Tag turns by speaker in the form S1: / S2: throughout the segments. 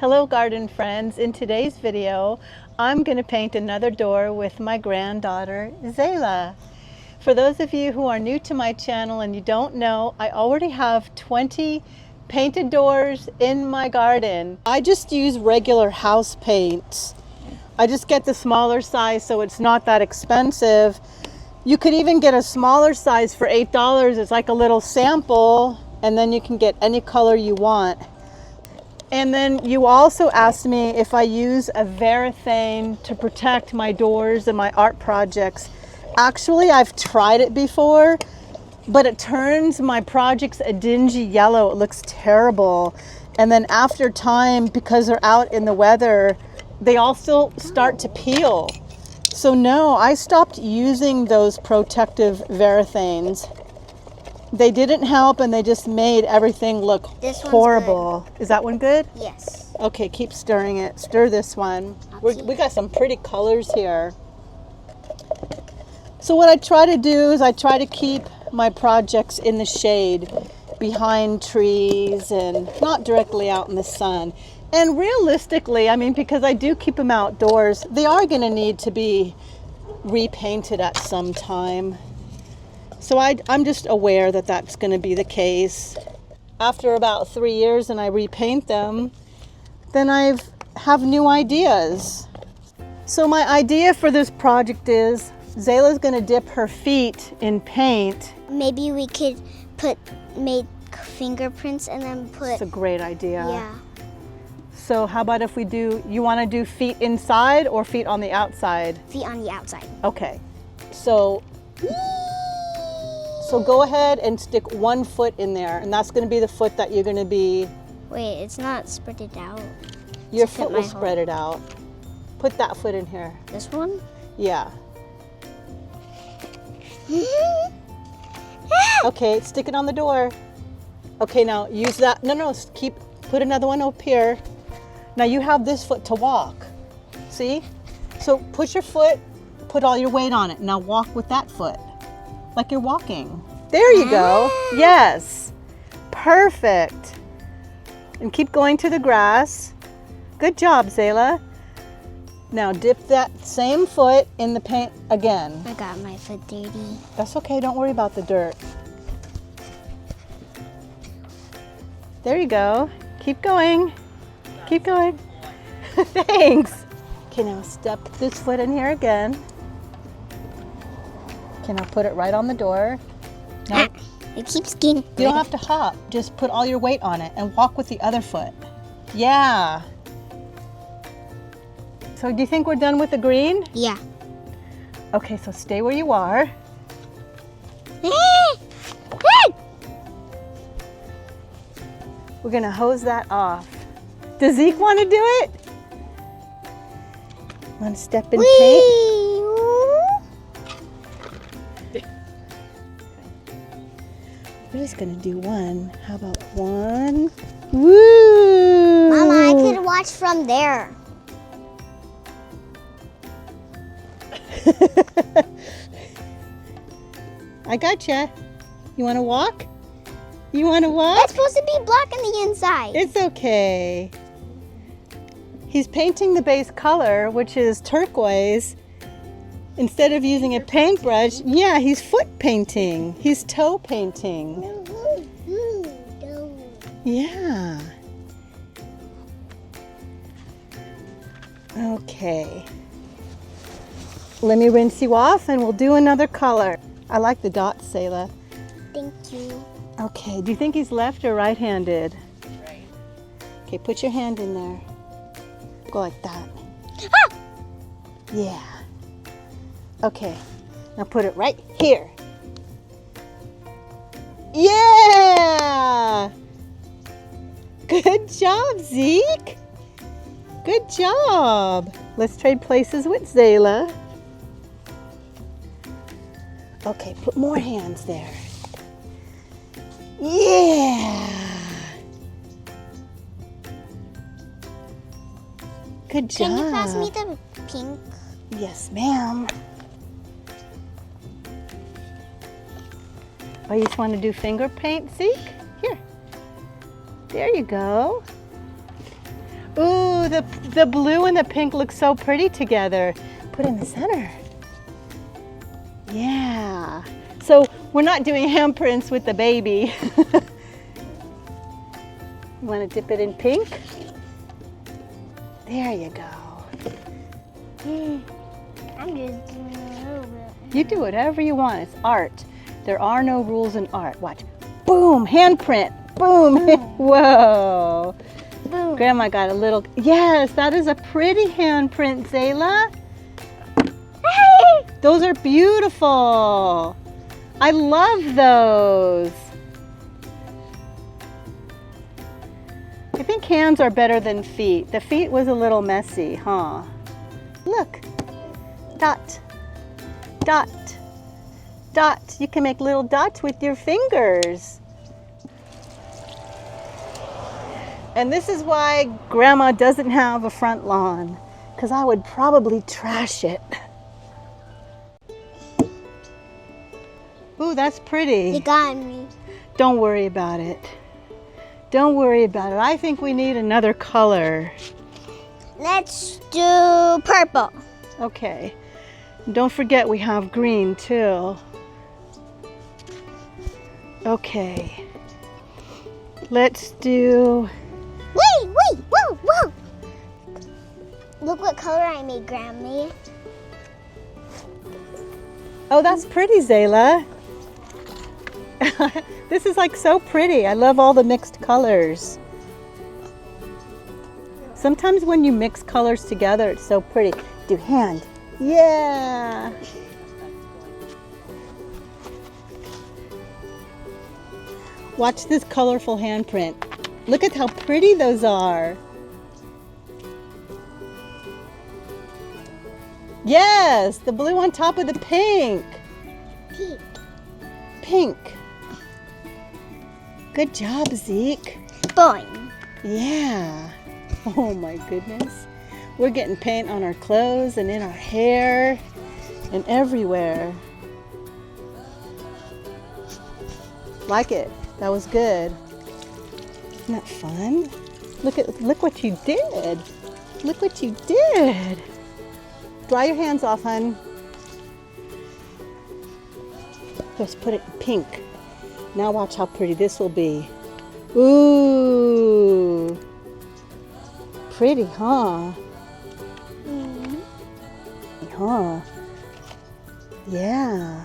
S1: Hello garden friends, in today's video I'm going to paint another door with my granddaughter Zayla. For those of you who are new to my channel and you don't know, I already have 20 painted doors in my garden. I just use regular house paints. I just get the smaller size so it's not that expensive. You could even get a smaller size for $8. It's like a little sample, and then you can get any color you want. And then you also asked me if I use a varathane to protect my doors and my art projects. Actually, I've tried it before, but it turns my projects a dingy yellow. It looks terrible. And then after time, because they're out in the weather, they all still start to peel. So no, I stopped using those protective varathanes. They didn't help, and they just made everything look horrible. Is that one good?
S2: Yes.
S1: Okay, keep stirring it. Stir this one. We got some pretty colors here. So what I try to do is I try to keep my projects in the shade behind trees and not directly out in the sun. And realistically, I mean, because I do keep them outdoors, they are going to need to be repainted at some time. So I'm just aware that that's going to be the case. After about 3 years and I repaint them, then I have new ideas. So my idea for this project is Zayla's going to dip her feet in paint.
S2: Maybe we could make fingerprints and then put...
S1: That's a great idea.
S2: Yeah.
S1: So how about if we do, you want to do feet inside or feet on the outside?
S2: Feet on the outside.
S1: Okay. So go ahead and stick 1 foot in there, and that's going to be the foot that you're going to be...
S2: Wait, it's not spread it out.
S1: Your foot will spread it out. Put that foot in here.
S2: This one?
S1: Yeah. Okay, stick it on the door. Okay, now use that. No, put another one up here. Now you have this foot to walk. See? So push your foot, put all your weight on it. Now walk with that foot, like you're walking. There you go. Yes. Perfect. And keep going to the grass. Good job, Zayla. Now dip that same foot in the paint again.
S2: I got my foot dirty.
S1: That's okay, don't worry about the dirt. There you go. Keep going. Keep going. Thanks. Okay, now step this foot in here again. Okay, now put it right on the door. Now,
S2: it keeps getting...
S1: You don't have to hop. Just put all your weight on it and walk with the other foot. Yeah. So do you think we're done with the green?
S2: Yeah.
S1: Okay, so stay where you are. We're gonna hose that off. Does Zeke want to do it? Want to step in paint? We're just gonna do one. How about one? Woo!
S2: Mama, I could watch from there.
S1: I gotcha. You want to walk? You want to walk?
S2: It's supposed to be black on the inside.
S1: It's okay. He's painting the base color, which is turquoise. Instead of using a paintbrush, yeah, he's foot painting. He's toe painting. Yeah. Okay. Let me rinse you off and we'll do another color. I like the dots, Zayla.
S2: Thank you.
S1: Okay, do you think he's left or right-handed? Right. Okay, put your hand in there. Go like that.
S2: Ah!
S1: Yeah. Okay, now put it right here. Yeah! Good job, Zeke. Good job. Let's trade places with Zayla. Okay, put more hands there. Yeah! Good job.
S2: Can you pass me the pink?
S1: Yes, ma'am. Oh, you just want to do finger paint, Zeke? Here. There you go. Ooh, Ooh, the blue and the pink look so pretty together. Put in the center. Yeah. So we're not doing handprints with the baby. You want to dip it in pink? There you go.
S2: I'm just doing a little bit.
S1: You do whatever you want. It's art. There are no rules in art. Watch. Boom, handprint. Boom. Whoa.
S2: Boom.
S1: Grandma got a little, yes, that is a pretty handprint, Zayla. Those are beautiful. I love those. I think hands are better than feet. The feet was a little messy, huh? Look, dot, dot, dot. You can make little dots with your fingers. And this is why Grandma doesn't have a front lawn, because I would probably trash it. Ooh, that's pretty.
S2: You got me.
S1: Don't worry about it. Don't worry about it. I think we need another color.
S2: Let's do purple.
S1: Okay. Don't forget we have green too. Okay. Let's do...
S2: Wait, whoa. Look what color I made, Grammy.
S1: Oh, that's pretty, Zayla. This is like so pretty. I love all the mixed colors. Sometimes when you mix colors together, it's so pretty. Do hand. Yeah. Watch this colorful handprint. Look at how pretty those are. Yes, the blue on top of the pink.
S2: Pink.
S1: Pink. Good job, Zeke.
S2: Boing.
S1: Yeah. Oh my goodness. We're getting paint on our clothes and in our hair and everywhere. Like it. That was good. Isn't that fun? Look what you did. Look what you did. Dry your hands off, hun. Just put it in pink. Now watch how pretty this will be. Ooh. Pretty, huh?
S2: Mm.
S1: Huh? Yeah.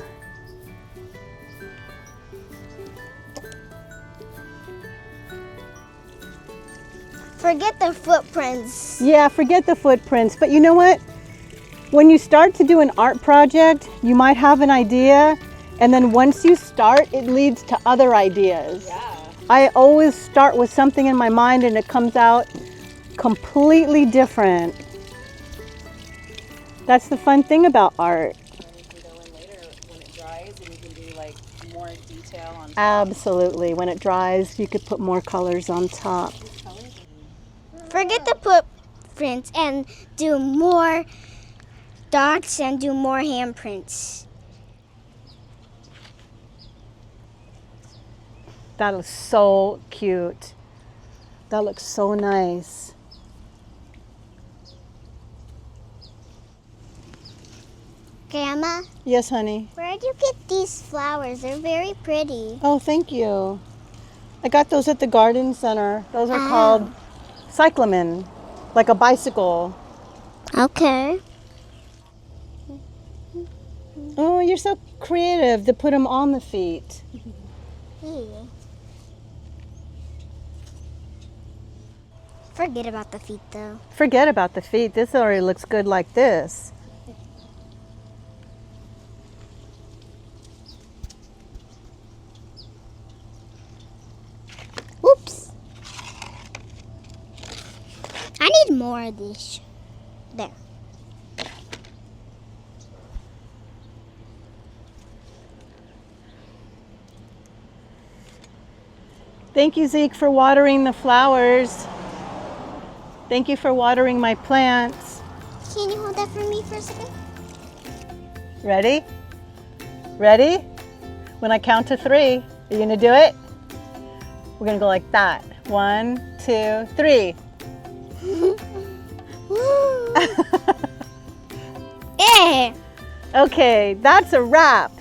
S2: Forget the footprints.
S1: Yeah, forget the footprints. But you know what? When you start to do an art project, you might have an idea, and then once you start, it leads to other ideas.
S3: Yeah.
S1: I always start with something in my mind and it comes out completely different. That's the fun thing about art.
S3: And you can go in later when it dries and you can do like more detail on top.
S1: Absolutely. When it dries, you could put more colors on top.
S2: Forget the footprints and do more dots and do more handprints.
S1: That looks so cute. That looks so nice.
S2: Grandma,
S1: Yes, honey.
S2: where did you get these flowers? They're very pretty.
S1: Oh, thank you. I got those at the garden center. Those are
S2: Ah.
S1: called cyclamen, like a bicycle.
S2: Okay.
S1: Oh, you're so creative to put them on the feet.
S2: Forget about the feet though.
S1: Forget about the feet. This already looks good like this.
S2: Oops. I need more of this. There.
S1: Thank you, Zeke, for watering the flowers. Thank you for watering my plants.
S2: Can you hold that for me for a second?
S1: Ready? Ready? When I count to 3, are you gonna do it? We're gonna go like that. 1, 2, 3.
S2: Eh.
S1: Okay, that's a wrap.